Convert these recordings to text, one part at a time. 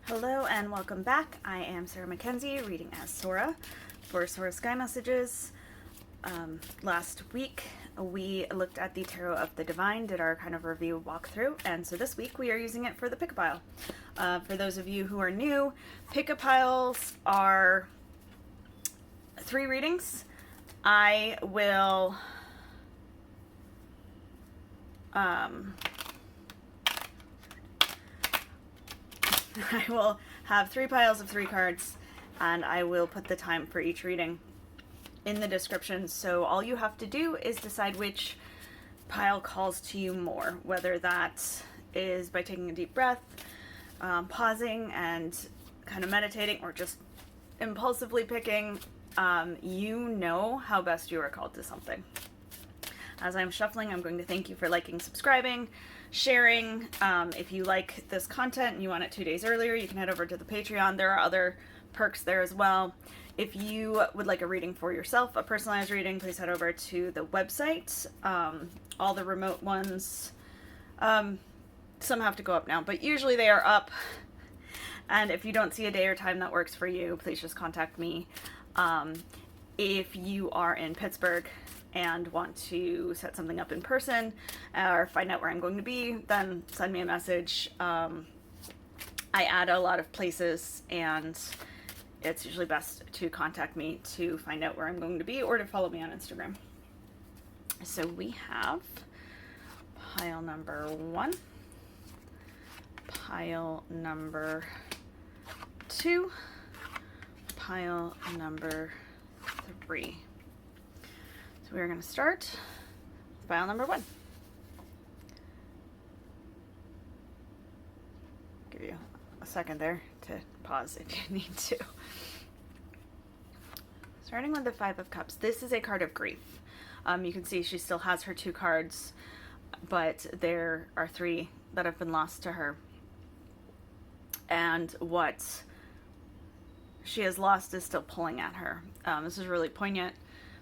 Hello and welcome back. I am Sarah Mackenzie, reading as Sora for Sora Sky Messages. Last week we looked at the Tarot of the Divine, did our kind of review walkthrough, and so this week we are using it for the pick-a-pile. For those of you who are new, pick-a-piles are 3 readings. I will have 3 piles of 3 cards, and I will put the time for each reading in the description, so all you have to do is decide which pile calls to you more, whether that is by taking a deep breath, pausing and kind of meditating, or just impulsively picking. You know how best you are called to something. As I'm shuffling, I'm going to thank you for liking, subscribing, sharing. If you like this content and you want it 2 days earlier, you can head over to the Patreon. There are other perks there as well. If you would like a reading for yourself, a personalized reading, please head over to the website. All the remote ones, some have to go up now, but usually they are up. And if you don't see a day or time that works for you, please just contact me. If you are in Pittsburgh and want to set something up in person or find out where I'm going to be, then send me a message. I add a lot of places, and it's usually best to contact me to find out where I'm going to be or to follow me on Instagram. So we have pile number 1, pile number 2, pile number 3. So we're going to start with pile number 1. Give you a second there to pause if you need to. Starting with the 5 of Cups. This is a card of grief. You can see she still has her 2 cards, but there are 3 that have been lost to her. And what she has lost is still pulling at her. This is really poignant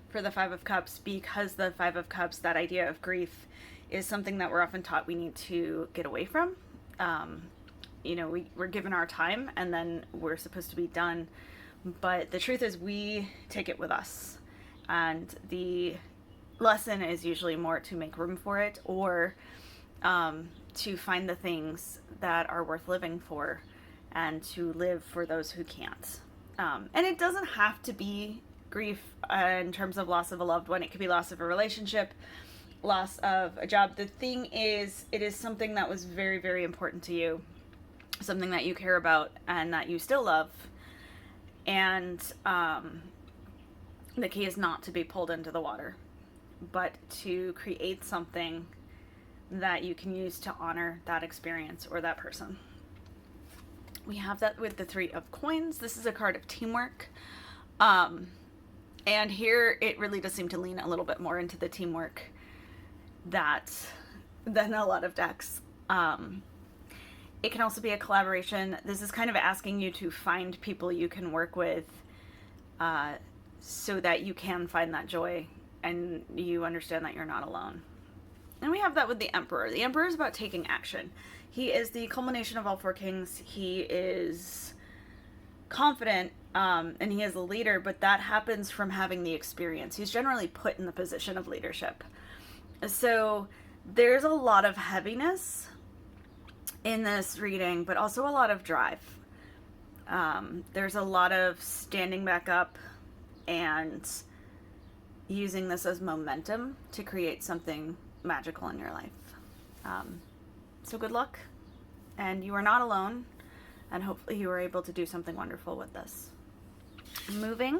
for the 5 of Cups, because the 5 of Cups, that idea of grief, is something that we're often taught we need to get away from. You know, we're given our time and then we're supposed to be done. But the truth is we take it with us. And the lesson is usually more to make room for it, or to find the things that are worth living for and to live for those who can't. And it doesn't have to be grief in terms of loss of a loved one. It could be loss of a relationship, loss of a job. The thing is, it is something that was very, very important to you, something that you care about and that you still love. And the key is not to be pulled into the water, but to create something that you can use to honor that experience or that person. We have that with the 3 of Coins. This is a card of teamwork. And here it really does seem to lean a little bit more into the teamwork than a lot of decks. It can also be a collaboration. This is kind of asking you to find people you can work with so that you can find that joy and you understand that you're not alone. And we have that with the Emperor. The Emperor is about taking action. He is the culmination of all 4 kings. He is confident and he is a leader, but that happens from having the experience. He's generally put in the position of leadership. So there's a lot of heaviness in this reading, but also a lot of drive. There's a lot of standing back up and using this as momentum to create something magical in your life. So good luck, and you are not alone, and hopefully you are able to do something wonderful with this. Moving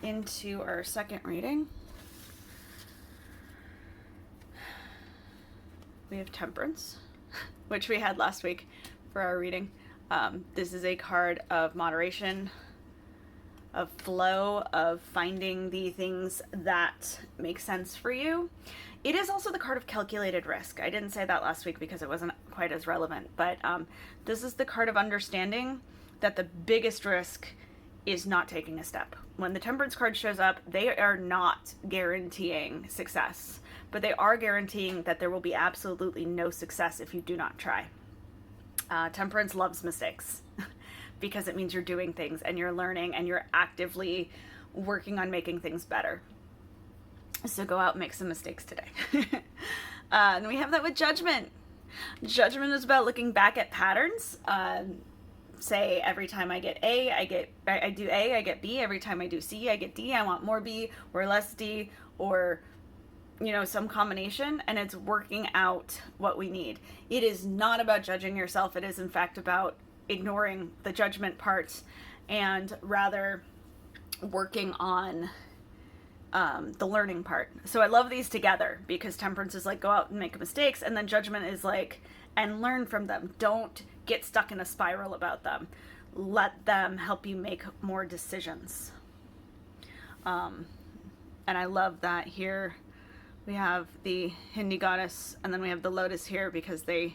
into our second reading, we have Temperance, which we had last week for our reading. This is a card of moderation, of flow, of finding the things that make sense for you. It is also the card of calculated risk. I didn't say that last week because it wasn't quite as relevant, but this is the card of understanding that the biggest risk is not taking a step. When the Temperance card shows up, they are not guaranteeing success, but they are guaranteeing that there will be absolutely no success if you do not try. Temperance loves mistakes because it means you're doing things and you're learning and you're actively working on making things better. So go out and make some mistakes today. And we have that with Judgment. Judgment is about looking back at patterns. Say every time I get A, I do A, I get B. Every time I do C, I get D. I want more B or less D, or some combination, and it's working out what we need. It is not about judging yourself. It is in fact about ignoring the judgment part and rather working on the learning part. So I love these together because Temperance is like, go out and make mistakes, and then Judgment is like, and learn from them. Don't get stuck in a spiral about them. Let them help you make more decisions. And I love that here we have the Hindi goddess, and then we have the lotus here because they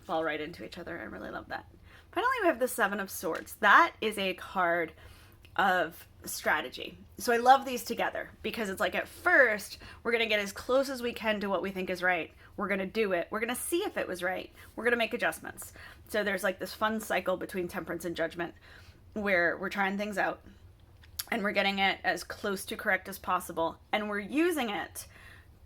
fall right into each other. I really love that. Finally, we have the Seven of Swords. That is a card of strategy. So I love these together because it's like, at first, we're going to get as close as we can to what we think is right. We're going to do it. We're going to see if it was right. We're going to make adjustments. So there's like this fun cycle between Temperance and Judgment where we're trying things out and we're getting it as close to correct as possible. And we're using it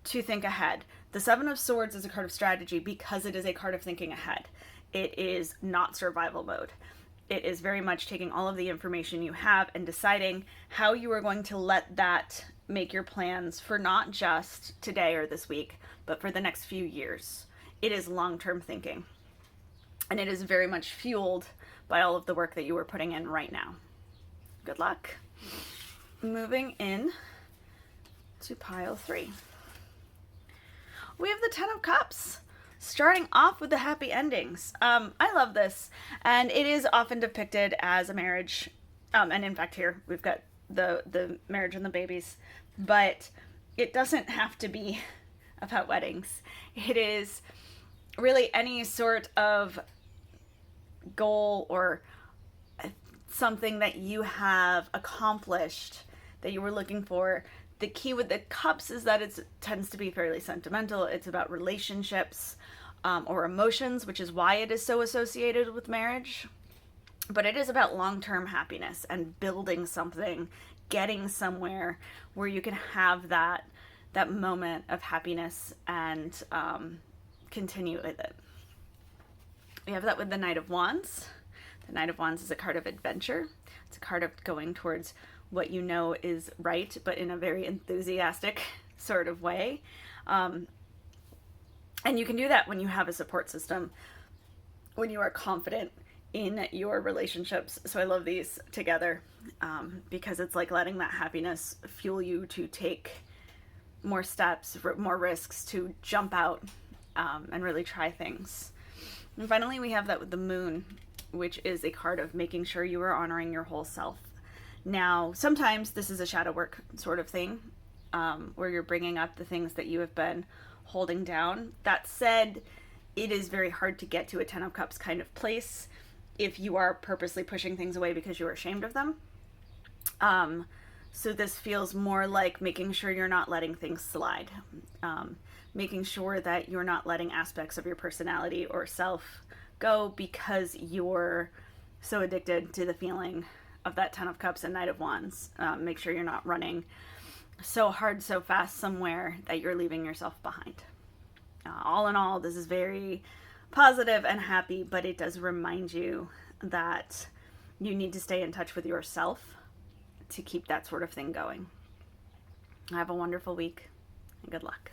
to think ahead. The Seven of Swords is a card of strategy because it is a card of thinking ahead. It is not survival mode. It is very much taking all of the information you have and deciding how you are going to let that make your plans for not just today or this week, but for the next few years. It is long-term thinking. And it is very much fueled by all of the work that you are putting in right now. Good luck. Moving in to pile 3. We have the Ten of Cups. Starting off with the happy endings. I love this. And it is often depicted as a marriage. And in fact, here we've got the marriage and the babies. But it doesn't have to be about weddings. It is really any sort of goal or something that you have accomplished that you were looking for. The key with the cups is that it tends to be fairly sentimental. It's about relationships or emotions, which is why it is so associated with marriage. But it is about long-term happiness and building something, getting somewhere where you can have that moment of happiness and continue with it. We have that with the Knight of Wands. The Knight of Wands is a card of adventure. It's a card of going towards what you know is right, but in a very enthusiastic sort of way. And you can do that when you have a support system, when you are confident in your relationships. So I love these together because it's like letting that happiness fuel you to take more steps, more risks, to jump out and really try things. And finally, we have that with the Moon, which is a card of making sure you are honoring your whole self. Now, sometimes this is a shadow work sort of thing, where you're bringing up the things that you have been holding down. That said, it is very hard to get to a Ten of Cups kind of place if you are purposely pushing things away because you are ashamed of them. So this feels more like making sure you're not letting things slide, making sure that you're not letting aspects of your personality or self go because you're so addicted to the feeling of that Ten of Cups and Knight of Wands. Make sure you're not running so hard, so fast somewhere that you're leaving yourself behind. All in all, this is very positive and happy, but it does remind you that you need to stay in touch with yourself to keep that sort of thing going. Have a wonderful week and good luck.